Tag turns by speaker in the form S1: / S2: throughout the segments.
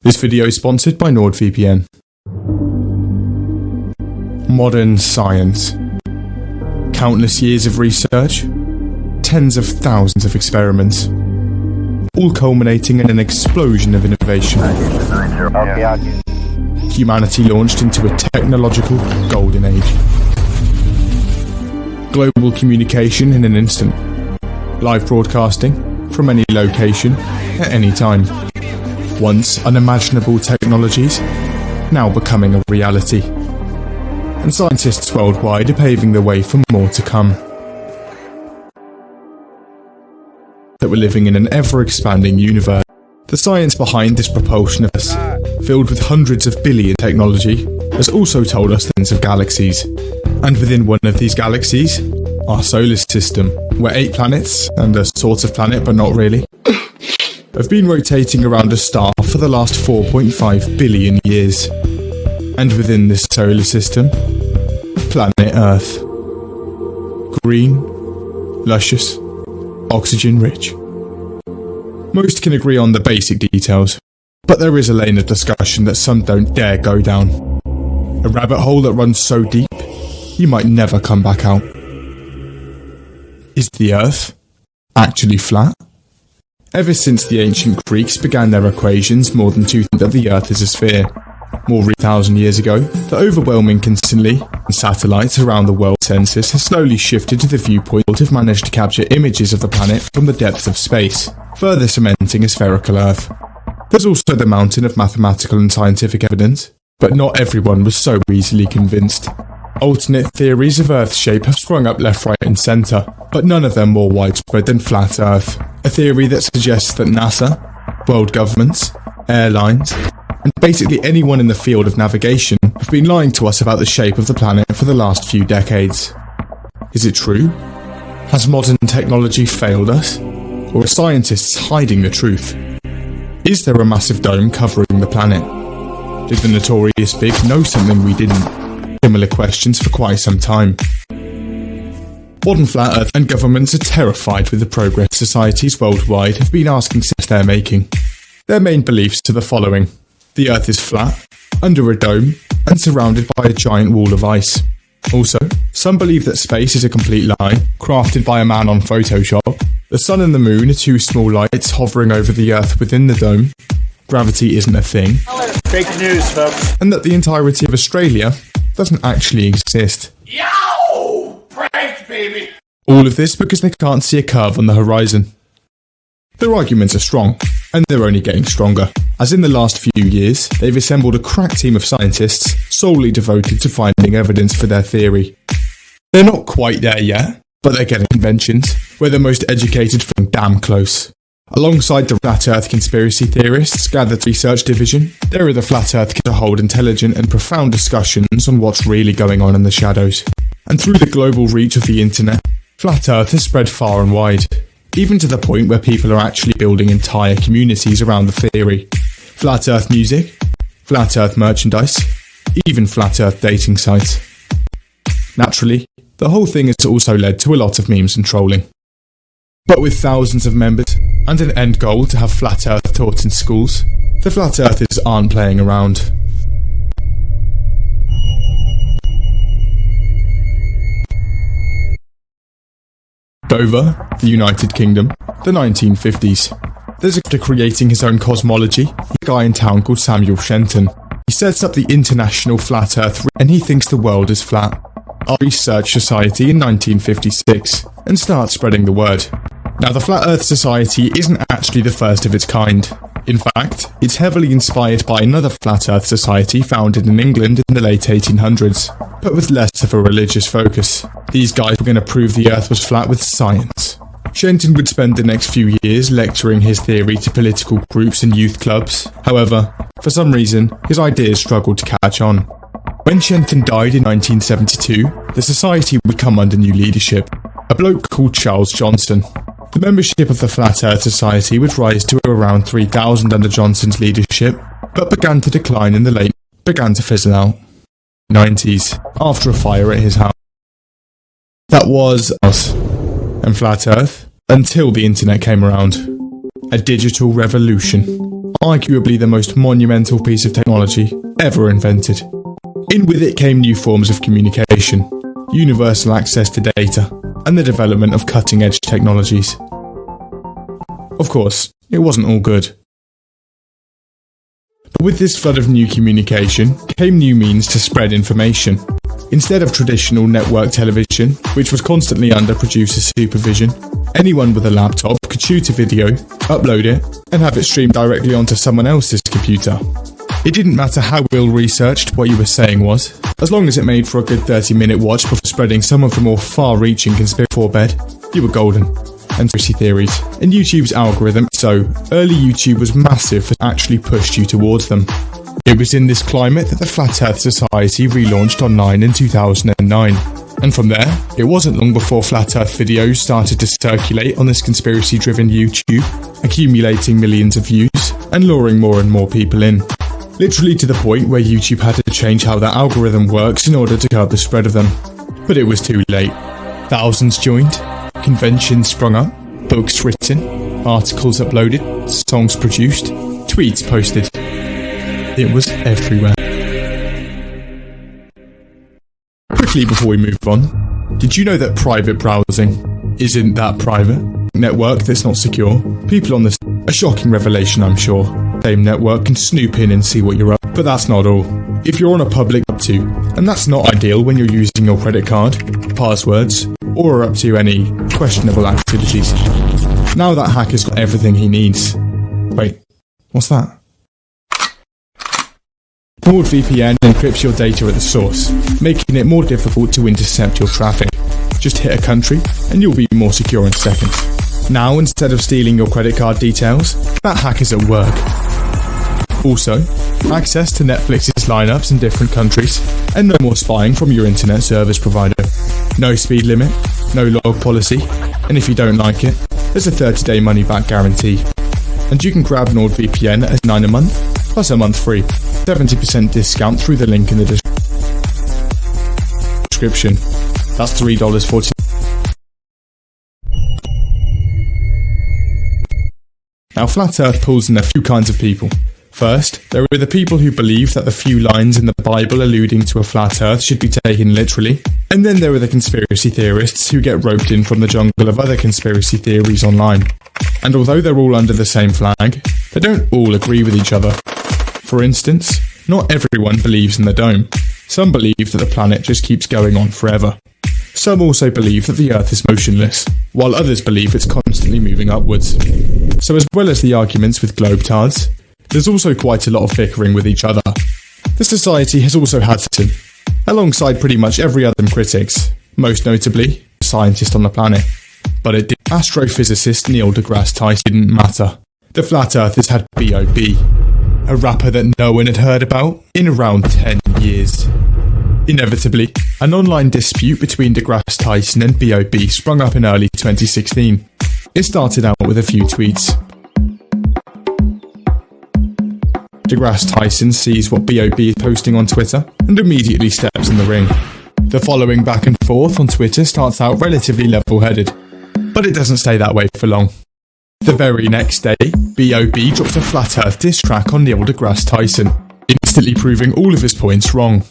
S1: This video is sponsored by NordVPN. Modern science. Countless years of research, tens of thousands of experiments, all culminating in an explosion of innovation. Humanity launched into a technological golden age. Global communication in an instant. Live broadcasting from any location at any time. Once unimaginable technologies, now becoming a reality. And scientists worldwide are paving the way for more to come. That we're living in an ever-expanding universe. The science behind this propulsion of us, filled with hundreds of billion technology, has also told us tens of galaxies. And within one of these galaxies, our solar system, where 8 planets, and a sort of planet but not really, have been rotating around a star for the last 4.5 billion years. And within this solar system, planet Earth. Green, luscious, oxygen-rich. Most can agree on the basic details, but there is a lane of discussion that some don't dare go down. A rabbit hole that runs so deep, you might never come back out. Is the Earth actually flat? Ever since the ancient Greeks began their equations, more than two think that the Earth is a sphere. More than 1,000 years ago, the overwhelming constantly and satellites around the world census has slowly shifted to the viewpoint have managed to capture images of the planet from the depths of space, further cementing a spherical Earth. There's also the mountain of mathematical and scientific evidence, but not everyone was so easily convinced. Alternate theories of Earth's shape have sprung up left, right and centre, but none of them more widespread than flat Earth, a theory that suggests that NASA, world governments, airlines, and basically anyone in the field of navigation have been lying to us about the shape of the planet for the last few decades. Is it true? Has modern technology failed us? Or are scientists hiding the truth? Is there a massive dome covering the planet? Did the notorious Big know something we didn't? Similar questions for quite some time. Modern flat Earth and governments are terrified with the progress societies worldwide have been asking since their making. Their main beliefs are the following. The Earth is flat, under a dome, and surrounded by a giant wall of ice. Also, some believe that space is a complete lie, crafted by a man on Photoshop. The sun and the moon are two small lights hovering over the Earth within the dome. Gravity isn't a thing.
S2: Fake news, folks.
S1: And that the entirety of Australia doesn't actually exist.
S2: Yow! Pranked, baby!
S1: All of this because they can't see a curve on the horizon. Their arguments are strong, and they're only getting stronger, as in the last few years, they've assembled a crack team of scientists solely devoted to finding evidence for their theory. They're not quite there yet, but they're getting conventions, where the most educated feel damn close. Alongside the Flat Earth conspiracy theorists gathered research division, there are the Flat Earth to hold intelligent and profound discussions on what's really going on in the shadows. And through the global reach of the internet, Flat Earth has spread far and wide, even to the point where people are actually building entire communities around the theory. Flat Earth music, Flat Earth merchandise, even Flat Earth dating sites. Naturally, the whole thing has also led to a lot of memes and trolling. But with thousands of members, and an end goal to have Flat Earth taught in schools, the Flat Earthers aren't playing around. Dover, the United Kingdom, the 1950s. There's a guy creating his own cosmology, a guy in town called Samuel Shenton. He sets up the International Flat Earth and he thinks the world is flat. Our Research Society in 1956 and starts spreading the word. Now, the Flat Earth Society isn't actually the first of its kind. In fact, it's heavily inspired by another Flat Earth Society founded in England in the late 1800s, but with less of a religious focus. These guys were going to prove the Earth was flat with science. Shenton would spend the next few years lecturing his theory to political groups and youth clubs. However, for some reason, his ideas struggled to catch on. When Shenton died in 1972, the society would come under new leadership, a bloke called Charles Johnson. The membership of the Flat Earth Society would rise to around 3,000 under Johnson's leadership, but began to decline in the began to fizzle out. 90s, after a fire at his house. That was us, and Flat Earth, until the internet came around. A digital revolution. Arguably the most monumental piece of technology ever invented. In with it came new forms of communication, universal access to data, and the development of cutting-edge technologies. Of course, it wasn't all good. But with this flood of new communication came new means to spread information. Instead of traditional network television, which was constantly under producer supervision, anyone with a laptop could shoot a video, upload it, and have it streamed directly onto someone else's computer. It didn't matter how well-researched what you were saying was, as long as it made for a good 30-minute watch before spreading some of the more far-reaching conspiracy for bed, you were golden. And conspiracy theories, and YouTube's algorithm, so early YouTube was massive for actually pushed you towards them. It was in this climate that the Flat Earth Society relaunched online in 2009. And from there, it wasn't long before Flat Earth videos started to circulate on this conspiracy-driven YouTube, accumulating millions of views, and luring more and more people in. Literally to the point where YouTube had to change how their algorithm works in order to curb the spread of them. But it was too late. Thousands joined, conventions sprung up, books written, articles uploaded, songs produced, tweets posted. It was everywhere. Quickly before we move on, did you know that private browsing isn't that private? Network that's not secure? People on this, a shocking revelation I'm sure. Same network can snoop in and see what you're up, but that's not all. If you're on a public up to, and that's not ideal when you're using your credit card, passwords, or are up to any questionable activities. Now that hacker's got everything he needs. Wait, what's that? NordVPN encrypts your data at the source, making it more difficult to intercept your traffic. Just hit a country, and you'll be more secure in seconds. Now, instead of stealing your credit card details, that hacker's at work. Also, access to Netflix's lineups in different countries, and no more spying from your internet service provider. No speed limit, no log policy, and if you don't like it, there's a 30-day money-back guarantee. And you can grab NordVPN at $9 a month, plus a month free. 70% discount through the link in the description. That's $3.40. Now, Flat Earth pulls in a few kinds of people. First, there are the people who believe that the few lines in the Bible alluding to a flat Earth should be taken literally, and then there are the conspiracy theorists who get roped in from the jungle of other conspiracy theories online. And although they're all under the same flag, they don't all agree with each other. For instance, not everyone believes in the dome. Some believe that the planet just keeps going on forever. Some also believe that the Earth is motionless, while others believe it's constantly moving upwards. So as well as the arguments with globetards, there's also quite a lot of bickering with each other. The society has also had some, alongside pretty much every other critics, most notably, a scientist on the planet. But it did. Astrophysicist Neil deGrasse Tyson didn't matter. The Flat Earthers had B.O.B., a rapper that no one had heard about in around 10 years. Inevitably, an online dispute between deGrasse Tyson and B.O.B. sprung up in early 2016. It started out with a few tweets. deGrasse Tyson sees what B.O.B. is posting on Twitter and immediately steps in the ring. The following back and forth on Twitter starts out relatively level-headed, but it doesn't stay that way for long. The very next day, B.O.B. drops a Flat Earth diss track on Neil deGrasse Tyson, instantly proving all of his points wrong.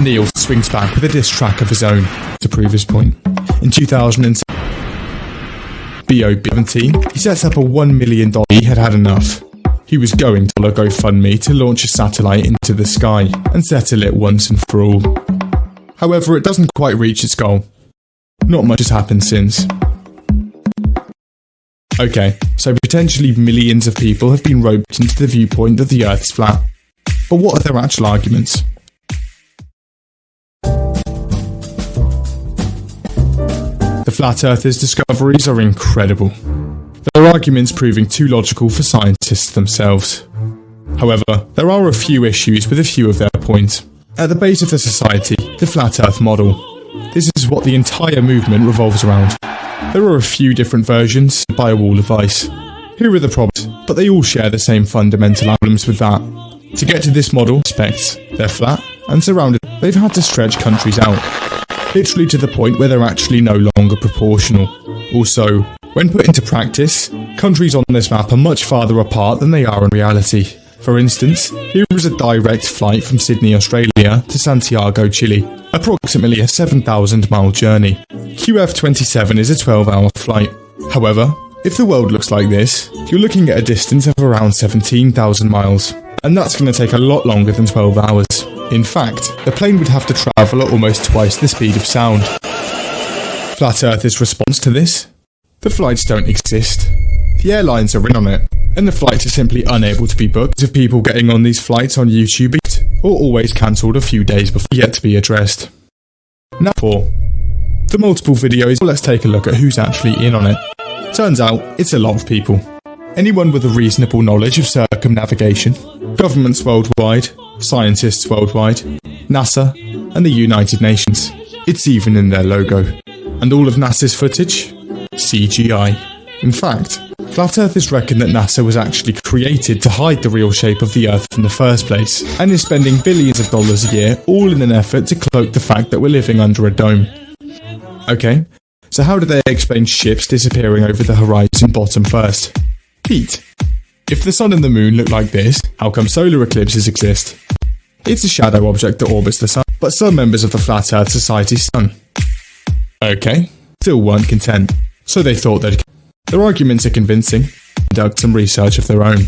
S1: Neil swings back with a diss track of his own to prove his point. In 2007, B.O.B. 17, he sets up a $1 million. He had had enough. He was going to a GoFundMe to launch a satellite into the sky and settle it once and for all. However, it doesn't quite reach its goal. Not much has happened since. Okay, so potentially millions of people have been roped into the viewpoint that the Earth is flat. But what are their actual arguments? The Flat Earthers' discoveries are incredible. Their arguments proving too logical for scientists themselves. However, there are a few issues with a few of their points. At the base of the society, the Flat Earth model. This is what the entire movement revolves around. There are a few different versions by a wall of ice. Here are the problems, but they all share the same fundamental problems with that. To get to this model, aspects, they're flat and surrounded. They've had to stretch countries out, literally to the point where they're actually no longer proportional. Also, When put into practice, countries on this map are much farther apart than they are in reality. For instance, here is a direct flight from Sydney, Australia to Santiago, Chile, approximately a 7,000 mile journey. QF27 is a 12-hour flight. However, if the world looks like this, you're looking at a distance of around 17,000 miles, and that's going to take a lot longer than 12 hours. In fact, the plane would have to travel at almost twice the speed of sound. Flat Earth's response to this? The flights don't exist. The airlines are in on it, and the flights are simply unable to be booked of people getting on these flights on YouTube or always cancelled a few days before yet to be addressed. Now for the multiple videos, let's take a look at who's actually in on it. Turns out, it's a lot of people. Anyone with a reasonable knowledge of circumnavigation, governments worldwide, scientists worldwide, NASA, and the United Nations. It's even in their logo. And all of NASA's footage? CGI. In fact, Flat Earthers reckon that NASA was actually created to hide the real shape of the Earth in the first place, and is spending billions of dollars a year all in an effort to cloak the fact that we're living under a dome. Okay, so how do they explain ships disappearing over the horizon bottom first? Heat. If the sun and the moon look like this, how come solar eclipses exist? It's a shadow object that orbits the sun, but some members of the Flat Earth Society's sun. Okay, still weren't content, so they thought they'd... Their arguments are convincing, and conduct some research of their own.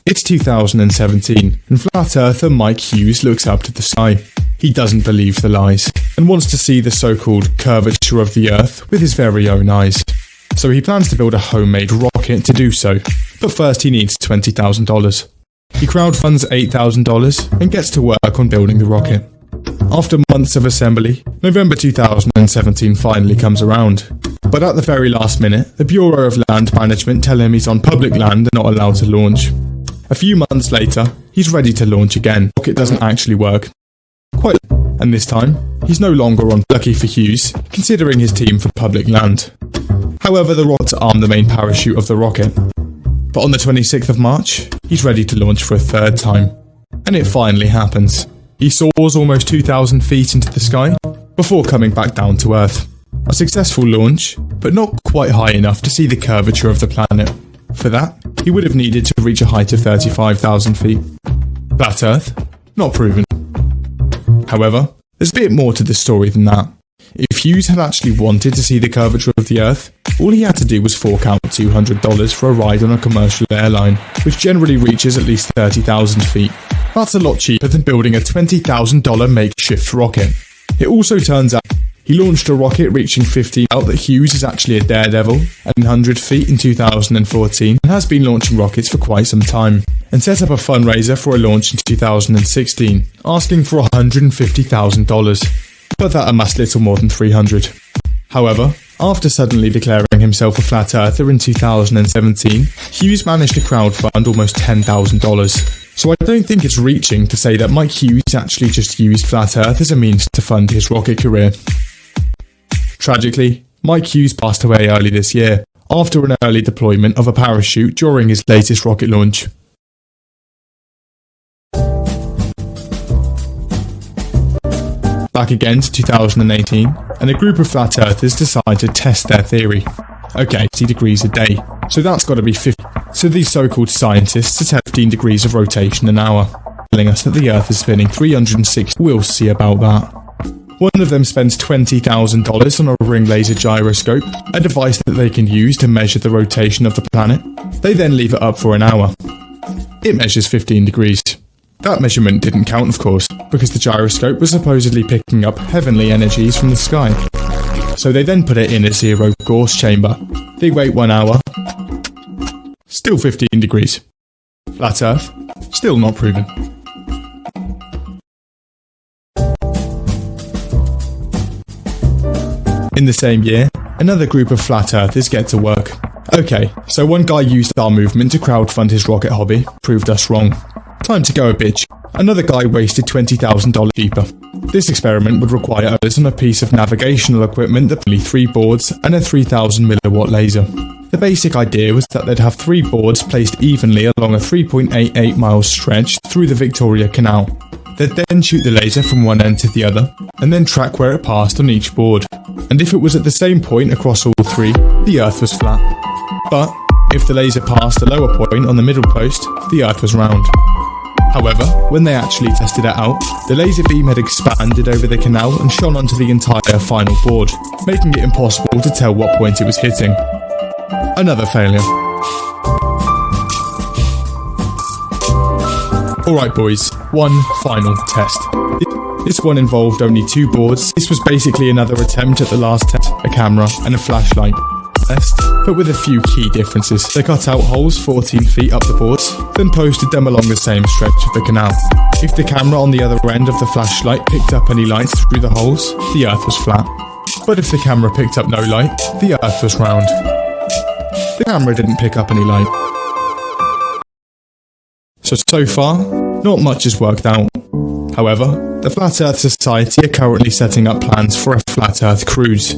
S1: It's 2017, and Flat Earther Mike Hughes looks up to the sky. He doesn't believe the lies, and wants to see the so-called curvature of the Earth with his very own eyes. So he plans to build a homemade rocket to do so, but first he needs $20,000. He crowdfunds $8,000 and gets to work on building the rocket. After months of assembly, November 2017 finally comes around. But at the very last minute, the Bureau of Land Management tell him he's on public land and not allowed to launch. A few months later, he's ready to launch again. The rocket doesn't actually work. And this time, he's no longer on. Lucky for Hughes, considering his team for public land. However, the rods arm the main parachute of the rocket. But on the 26th of March, he's ready to launch for a third time. And it finally happens. He soars almost 2,000 feet into the sky, before coming back down to Earth. A successful launch, but not quite high enough to see the curvature of the planet. For that, he would have needed to reach a height of 35,000 feet. Flat Earth? Not proven. However, there's a bit more to the story than that. If Hughes had actually wanted to see the curvature of the Earth, all he had to do was fork out $200 for a ride on a commercial airline, which generally reaches at least 30,000 feet. That's a lot cheaper than building a $20,000 makeshift rocket. It also turns out he launched a rocket reaching 15 out that Hughes is actually a daredevil at 100 feet in 2014 and has been launching rockets for quite some time, and set up a fundraiser for a launch in 2016, asking for $150,000, but that amassed little more than $300. However, after suddenly declaring himself a flat earther in 2017, Hughes managed to crowdfund almost $10,000. So I don't think it's reaching to say that Mike Hughes actually just used Flat Earth as a means to fund his rocket career. Tragically, Mike Hughes passed away early this year, after an early deployment of a parachute during his latest rocket launch. Back again to 2018, and a group of Flat Earthers decide to test their theory. Okay, 50 degrees a day, so that's got to be 50. So these so-called scientists are 15 degrees of rotation an hour, telling us that the Earth is spinning 360. We'll see about that. One of them spends $20,000 on a ring laser gyroscope, a device that they can use to measure the rotation of the planet. They then leave it up for an hour. It measures 15 degrees. That measurement didn't count, of course, because the gyroscope was supposedly picking up heavenly energies from the sky. So they then put it in a zero Gauss chamber. They wait 1 hour. Still 15 degrees. Flat Earth? Still not proven. In the same year, another group of Flat Earthers get to work. Okay, so one guy used our movement to crowdfund his rocket hobby, proved us wrong. Time to go a bitch. Another guy wasted $20,000 cheaper. This experiment would require us on a piece of navigational equipment that only 3 boards and a 3000 milliwatt laser. The basic idea was that they'd have 3 boards placed evenly along a 3.88 mile stretch through the Victoria Canal. They'd then shoot the laser from one end to the other, and then track where it passed on each board. And if it was at the same point across all three, the Earth was flat. But if the laser passed a lower point on the middle post, the Earth was round. However, when they actually tested it out, the laser beam had expanded over the canal and shone onto the entire final board, making it impossible to tell what point it was hitting. Another failure. Alright boys, one final test. This one involved only two boards. This was basically another attempt at the last test, a camera and a flashlight test, but with a few key differences. They cut out holes 14 feet up the boards, then posted them along the same stretch of the canal. If the camera on the other end of the flashlight picked up any light through the holes, the Earth was flat. But if the camera picked up no light, the Earth was round. The camera didn't pick up any light. So far, not much has worked out. However, the Flat Earth Society are currently setting up plans for a Flat Earth cruise,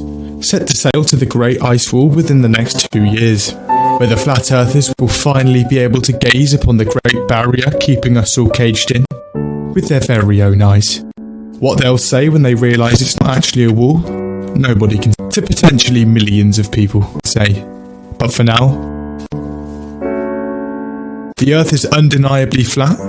S1: set to sail to the Great Ice Wall within the next 2 years, where the Flat Earthers will finally be able to gaze upon the Great Barrier keeping us all caged in, with their very own eyes. What they'll say when they realise it's not actually a wall, nobody can, to potentially millions of people say. But for now, the Earth is undeniably flat,